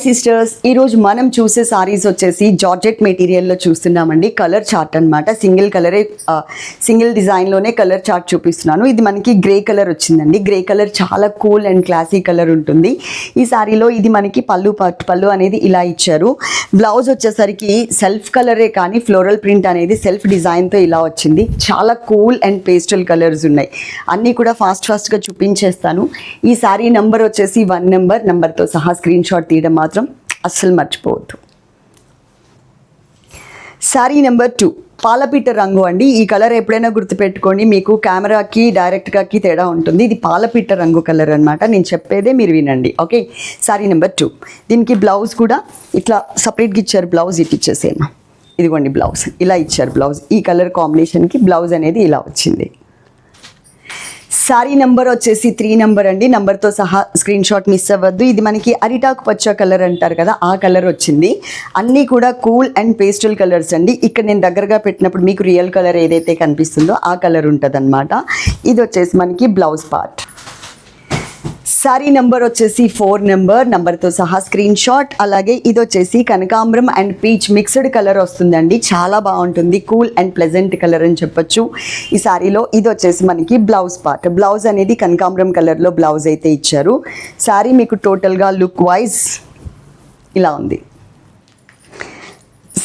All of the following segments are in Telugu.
సిస్టర్స్, ఈరోజు మనం చూసే సారీస్ వచ్చేసి జార్జెట్ మెటీరియల్లో చూస్తున్నామండి. కలర్ చార్ట్ అనమాట. సింగిల్ డిజైన్లోనే కలర్ చార్ట్ చూపిస్తున్నాను. ఇది మనకి గ్రే కలర్ వచ్చిందండి. గ్రే కలర్ చాలా కూల్ అండ్ క్లాసీ కలర్ ఉంటుంది ఈ సారీలో. ఇది మనకి పళ్ళు అనేది ఇలా ఇచ్చారు. బ్లౌజ్ వచ్చేసరికి సెల్ఫ్ కలరే కానీ ఫ్లోరల్ ప్రింట్ అనేది సెల్ఫ్ డిజైన్తో ఇలా వచ్చింది. చాలా కూల్ అండ్ పేస్టల్ కలర్స్ ఉన్నాయి. అన్నీ కూడా ఫాస్ట్గా చూపించేస్తాను. ఈ సారీ నెంబర్ వచ్చేసి 1 నెంబర్తో సహా స్క్రీన్ షాట్ తీయడం మాత్రం అస్సలు మర్చిపోవద్దు. సారీ నెంబర్ 2 పాలపిట్ట రంగు అండి. ఈ కలర్ ఎప్పుడైనా గుర్తుపెట్టుకోండి, మీకు కెమెరాకి డైరెక్ట్గాకి తేడా ఉంటుంది. ఇది పాలపిట్ట రంగు కలర్ అనమాట. నేను చెప్పేదే మీరు వినండి, ఓకే. Sorry number 2. దీనికి బ్లౌజ్ కూడా ఇట్లా సపరేట్గా ఇచ్చారు. బ్లౌజ్ ఇటు ఇచ్చేసేనా, ఇదిగోండి బ్లౌజ్ ఇలా ఇచ్చారు. బ్లౌజ్ ఈ కలర్ కాంబినేషన్కి బ్లౌజ్ అనేది ఇలా వచ్చింది. సారీ నెంబర్ వచ్చేసి 3 అండి. నెంబర్తో సహా స్క్రీన్ షాట్ మిస్ అవ్వద్దు. ఇది మనకి అరిటాకు పచ్చ కలర్ అంటారు కదా, ఆ కలర్ వచ్చింది. అన్నీ కూడా కూల్ అండ్ పేస్టల్ కలర్స్ అండి. ఇక్కడ నేను దగ్గరగా పెట్టినప్పుడు మీకు రియల్ కలర్ ఏదైతే కనిపిస్తుందో ఆ కలర్ ఉంటుంది అనమాట. ఇది వచ్చేసి మనకి బ్లౌజ్ పార్ట్. సారీ నెంబర్ వచ్చేసి 4 నెంబర్తో సహా స్క్రీన్ షాట్. అలాగే ఇది వచ్చేసి కనకాంబరం అండ్ పీచ్ మిక్స్డ్ కలర్ వస్తుందండి. చాలా బాగుంటుంది. కూల్ అండ్ ప్లెజెంట్ కలర్ అని చెప్పొచ్చు ఈ సారీలో. ఇది వచ్చేసి మనకి బ్లౌజ్ పార్ట్. బ్లౌజ్ అనేది కనకాంబరం కలర్లో బ్లౌజ్ అయితే ఇచ్చారు. సారీ మీకు టోటల్గా లుక్ వైజ్ ఇలా ఉంది.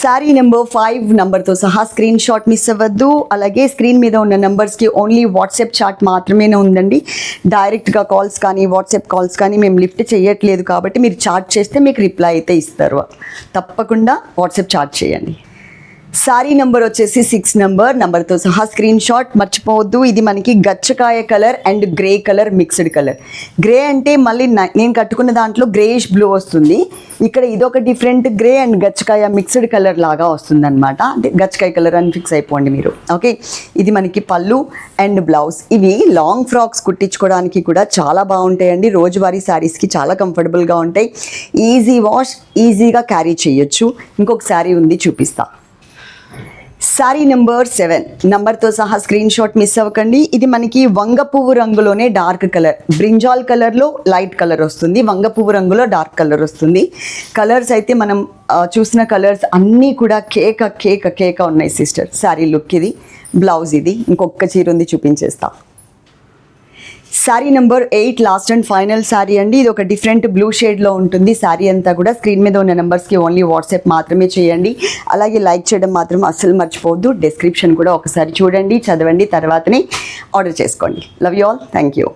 సారీ నెంబర్ 5 నెంబర్తో సహా స్క్రీన్ షాట్ మిస్ అవ్వద్దు. అలాగే స్క్రీన్ మీద ఉన్న నెంబర్స్కి ఓన్లీ వాట్సాప్ చాట్ మాత్రమే ఉందండి. డైరెక్ట్గా కాల్స్ కానీ వాట్సాప్ కాల్స్ కానీ మేము లిఫ్ట్ చేయట్లేదు. కాబట్టి మీరు చాట్ చేస్తే మీకు రిప్లై అయితే ఇస్తారు. తప్పకుండా వాట్సాప్ చాట్ చేయండి. సారీ నెంబర్ వచ్చేసి 6 నెంబర్తో సహా స్క్రీన్ షాట్ మర్చిపోవద్దు. ఇది మనకి గచ్చకాయ colour and grey colour mixed colour. Grey అంటే మళ్ళీ నేను కట్టుకున్న దాంట్లో గ్రేయిష్ బ్లూ వస్తుంది. ఇక్కడ ఇదొక డిఫరెంట్ గ్రే అండ్ గచ్చకాయ మిక్స్డ్ కలర్ లాగా వస్తుంది అనమాట. అంటే గచ్చకాయ కలర్ అని ఫిక్స్ అయిపోండి మీరు, ఓకే. ఇది మనకి పళ్ళు అండ్ బ్లౌజ్. ఇవి లాంగ్ ఫ్రాక్స్ కుట్టించుకోవడానికి కూడా చాలా బాగుంటాయండి. రోజువారీ శారీస్కి చాలా కంఫర్టబుల్గా ఉంటాయి. ఈజీ వాష్, ఈజీగా క్యారీ చేయొచ్చు. ఇంకొక శారీ ఉంది, చూపిస్తా. సారీ నెంబర్ 7 నెంబర్తో సహా స్క్రీన్ షాట్ మిస్ అవ్వకండి. ఇది మనకి వంగ పువ్వు రంగులోనే డార్క్ కలర్, బ్రింజాల్ కలర్లో లైట్ కలర్ వస్తుంది, వంగ పువ్వు రంగులో డార్క్ కలర్ వస్తుంది. కలర్స్ అయితే మనం చూసిన కలర్స్ అన్నీ కూడా కేక ఉన్నాయి సిస్టర్. సారీ లుక్ ఇది, బ్లౌజ్ ఇది. ఇంకొక చీర ఉంది, చూపించేస్తా. Sari number 8 last and final sari అండి. ఇది ఒక డిఫరెంట్ బ్లూ షేడ్లో ఉంటుంది సారీ అంతా కూడా. స్క్రీన్ మీద ఉన్న నెంబర్స్కి ఓన్లీ వాట్సాప్ మాత్రమే చేయండి. అలాగే లైక్ చేయడం మాత్రం అస్సలు మర్చిపోవద్దు. డిస్క్రిప్షన్ కూడా ఒకసారి చూడండి, చదవండి, తర్వాతనే ఆర్డర్ చేసుకోండి. Love you all, thank you.